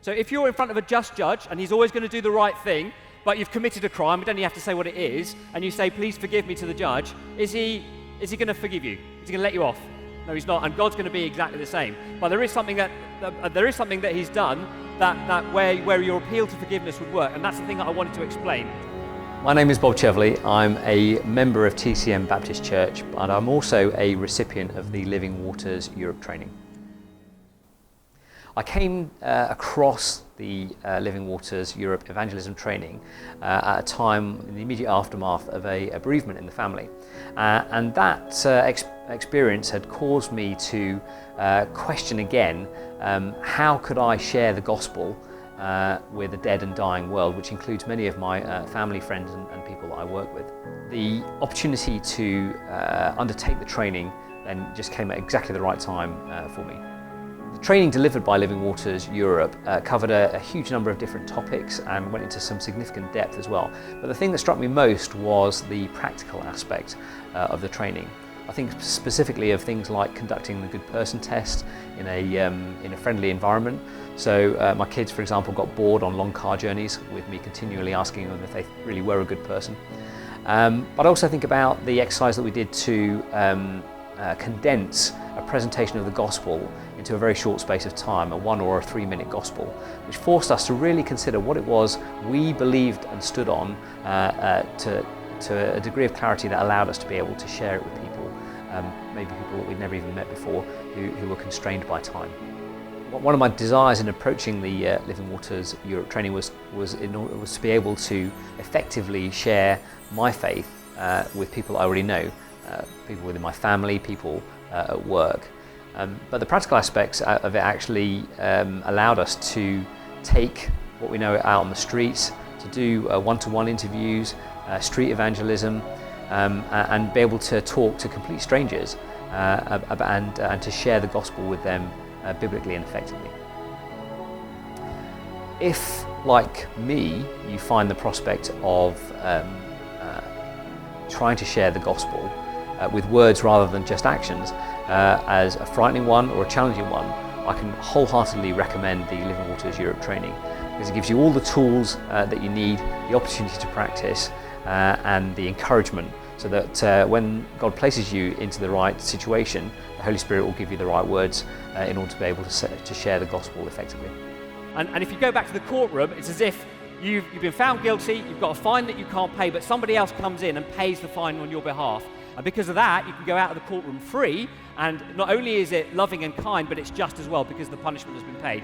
So if you're in front of a just judge, and he's always going to do the right thing, but you've committed a crime, we don't even have to say what it is, and you say, please forgive me to the judge, is he going to forgive you? Is he going to let you off? No, he's not, and God's going to be exactly the same. But there is something that he's done that where your appeal to forgiveness would work, and that's the thing that I wanted to explain. My name is Bob Cheverley. I'm a member of TCM Baptist Church, and I'm also a recipient of the Living Waters Europe training. I came across the Living Waters Europe evangelism training at a time in the immediate aftermath of a bereavement in the family. And that experience had caused me to question again, how could I share the gospel with a dead and dying world, which includes many of my family, friends and people that I work with. The opportunity to undertake the training then just came at exactly the right time for me. The training delivered by Living Waters Europe covered a huge number of different topics and went into some significant depth as well. But the thing that struck me most was the practical aspect of the training. I think specifically of things like conducting the good person test in a friendly environment. So my kids, for example, got bored on long car journeys with me continually asking them if they really were a good person. But I also think about the exercise that we did to condense a presentation of the gospel into a very short space of time, a 1 or a 3 minute gospel, which forced us to really consider what it was we believed and stood on to a degree of clarity that allowed us to be able to share it with people, maybe people that we'd never even met before who were constrained by time. One of my desires in approaching the Living Waters Europe training was to be able to effectively share my faith with people I already know, people within my family, people at work. But the practical aspects of it actually allowed us to take what we know out on the streets, to do one-to-one interviews, street evangelism, and be able to talk to complete strangers and to share the gospel with them biblically and effectively. If, like me, you find the prospect of trying to share the gospel with words rather than just actions as a frightening one or a challenging one, I can wholeheartedly recommend the Living Waters Europe training, because it gives you all the tools that you need, the opportunity to practice, and the encouragement, so that when God places you into the right situation, the Holy Spirit will give you the right words in order to be able to share the gospel effectively. And if you go back to the courtroom, it's as if you've been found guilty, you've got a fine that you can't pay, but somebody else comes in and pays the fine on your behalf. And because of that, you can go out of the courtroom free, and not only is it loving and kind, but it's just as well because the punishment has been paid.